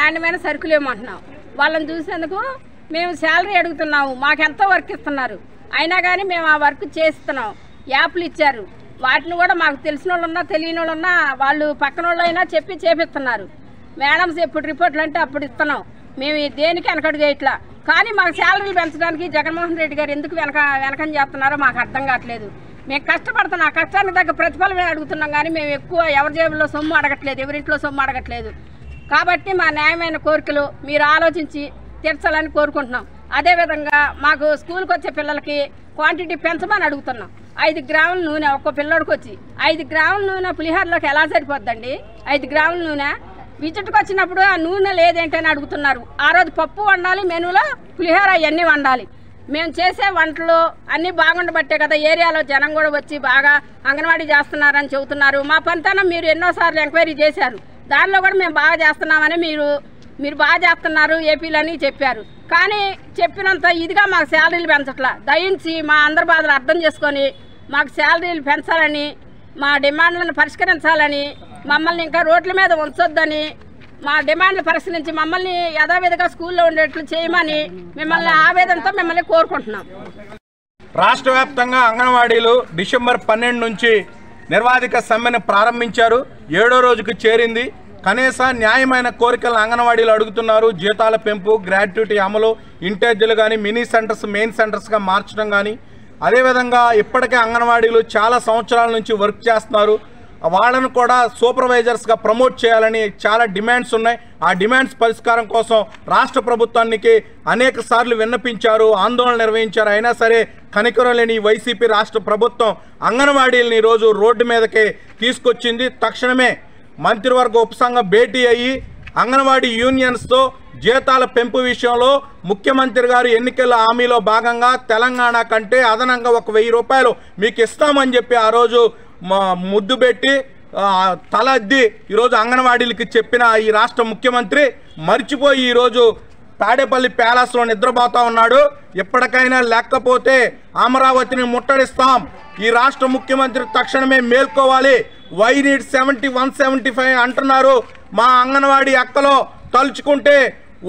నాణ్యమైన సరుకులు ఇవ్వమంటున్నాం. వాళ్ళని చూసేందుకు మేము శాలరీ అడుగుతున్నాము, మాకెంతో వర్క్ ఇస్తున్నారు, అయినా కానీ మేము ఆ వర్క్ చేస్తున్నాం. యాప్లు ఇచ్చారు, వాటిని కూడా మాకు తెలిసిన వాళ్ళు ఉన్నా తెలియని వాళ్ళు ఉన్నా వాళ్ళు పక్కన వాళ్ళు అయినా చెప్పి చేపిస్తున్నారు. మేడమ్స్ ఎప్పుడు రిపోర్ట్లు అంటే అప్పుడు ఇస్తున్నాం. మేము దేనికి వెనకడుగు ఇట్లా, కానీ మాకు శాలరీలు పెంచడానికి జగన్మోహన్ రెడ్డి గారు ఎందుకు వెనకం చేస్తున్నారో మాకు అర్థం కావట్లేదు. మేము కష్టపడుతున్నాం, ఆ కష్టానికి తగ్గ ప్రతిఫలమే అడుగుతున్నాం, కానీ మేము ఎక్కువ ఎవరి జేబుల్లో సొమ్ము అడగట్లేదు, ఎవరింట్లో సొమ్ము అడగట్లేదు. కాబట్టి మా న్యాయమైన కోరికలు మీరు ఆలోచించి తీర్చాలని కోరుకుంటున్నాం. అదేవిధంగా మాకు స్కూల్కి వచ్చే పిల్లలకి క్వాంటిటీ పెంచమని అడుగుతున్నాం. 5 గ్రాముల నూనె ఒక్క పిల్లోడికి వచ్చి 5 గ్రాముల నూనె పులిహోరలోకి ఎలా సరిపోద్దండి? 5 గ్రాముల నూనె విజిట్కి వచ్చినప్పుడు ఆ నూనె లేదేంటని అడుగుతున్నారు. ఆ రోజు పప్పు వండాలి, మెనూలో పులిహోర అవన్నీ వండాలి. మేము చేసే వంటలు అన్నీ బాగుండబట్టే కదా ఏరియాలో జనం కూడా వచ్చి బాగా అంగన్వాడీ చేస్తున్నారని చెబుతున్నారు. మా పనితనం మీరు ఎన్నోసార్లు ఎంక్వైరీ చేశారు, దానిలో కూడా మేము బాగా చేస్తున్నామని మీరు బాగా చేస్తున్నారు ఏపీలని చెప్పారు. కానీ చెప్పినంత ఇదిగా మాకు శాలరీలు పెంచట్లా. దయించి మా అందరి బాధలు అర్థం చేసుకొని మాకు శాలరీలు పెంచాలని, మా డిమాండ్లను పరిష్కరించాలని, మమ్మల్ని ఇంకా రోడ్ల మీద ఉంచొద్దని, మా డిమాండ్లు పరిశీలించి మమ్మల్ని యథావిధిగా స్కూల్లో ఉండేట్లు చేయమని మిమ్మల్ని ఆవేదనతో మిమ్మల్ని కోరుకుంటున్నాం. రాష్ట్ర వ్యాప్తంగా అంగన్వాడీలు డిసెంబర్ 12 నుంచి నిర్వాధిక సమ్మెను ప్రారంభించారు. 7వ రోజుకు చేరింది. కనీస న్యాయమైన కోరికలను అంగన్వాడీలు అడుగుతున్నారు. జీతాల పెంపు, గ్రాట్యుటీ అమలు, ఇంటేజ్లు కానీ మినీ సెంటర్స్ మెయిన్ సెంటర్స్గా మార్చడం కానీ, అదేవిధంగా ఇప్పటికే అంగన్వాడీలు చాలా సంవత్సరాల నుంచి వర్క్ చేస్తున్నారు. వాళ్ళను కూడా సూపర్వైజర్స్గా ప్రమోట్ చేయాలని చాలా డిమాండ్స్ ఉన్నాయి. ఆ డిమాండ్స్ పరిష్కారం కోసం రాష్ట్ర ప్రభుత్వానికి అనేక సార్లు విన్నపించారు, ఆందోళన నిర్వహించారు. అయినా సరే కనికరం లేని వైసీపీ రాష్ట్ర ప్రభుత్వం అంగన్వాడీలను ఈరోజు రోడ్డు మీదకే తీసుకొచ్చింది. తక్షణమే మంత్రివర్గ ఉపసంఘం భేటీ అయ్యి అంగన్వాడీ యూనియన్స్తో జీతాల పెంపు విషయంలో ముఖ్యమంత్రి గారు ఎన్నికల హామీలో భాగంగా తెలంగాణ కంటే అదనంగా 1000 రూపాయలు మీకు ఇస్తామని చెప్పి ఆ రోజు ముద్దు పెట్టి తల అద్ది ఈరోజు అంగన్వాడీలకి చెప్పిన ఈ రాష్ట్ర ముఖ్యమంత్రి మర్చిపోయి ఈరోజు తాడేపల్లి ప్యాలెస్లో నిద్రపోతా ఉన్నాడు. ఎప్పటికైనా లేకపోతే అమరావతిని ముట్టడిస్తాం. ఈ రాష్ట్ర ముఖ్యమంత్రి తక్షణమే మేల్కోవాలి. వై నీడ్ 70, 175 అంటున్నారు. మా అంగన్వాడీ అక్కలో తలుచుకుంటే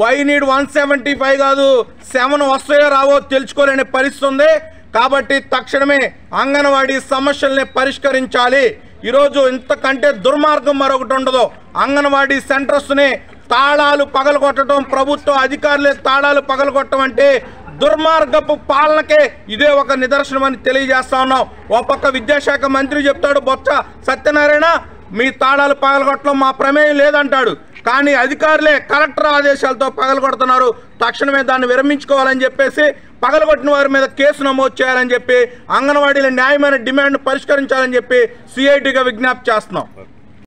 వై నీడ్ 175 కాదు 7 వస్తాయో రావో తెలుసుకోలేని పరిస్థితి ఉంది. కాబట్టి తక్షణమే అంగన్వాడీ సమస్యల్ని పరిష్కరించాలి. ఈరోజు ఇంతకంటే దుర్మార్గం మరొకటి ఉండదు. అంగన్వాడీ సెంటర్స్ని తాళాలు పగలగొట్టడం, ప్రభుత్వ అధికారులే తాళాలు పగలగొట్టడం అంటే దుర్మార్గపు పాలనకే ఇదే ఒక నిదర్శనం అని తెలియజేస్తా ఉన్నాం. ఓ పక్క విద్యాశాఖ మంత్రి చెప్తాడు బొత్స సత్యనారాయణ, మీ తాళాలు పగలగొట్టడం మా ప్రమేయం లేదంటాడు. కానీ అధికారులే కలెక్టర్ ఆదేశాలతో పగలగొడుతున్నారు. తక్షణమే దాన్ని విరమించుకోవాలని చెప్పేసి పగలగొట్టిన వారి మీద కేసు నమోదు చేయాలని చెప్పి అంగన్వాడీల న్యాయమైన డిమాండ్ పరిష్కరించాలని చెప్పి సిఐటిగా విజ్ఞప్తి చేస్తున్నాం.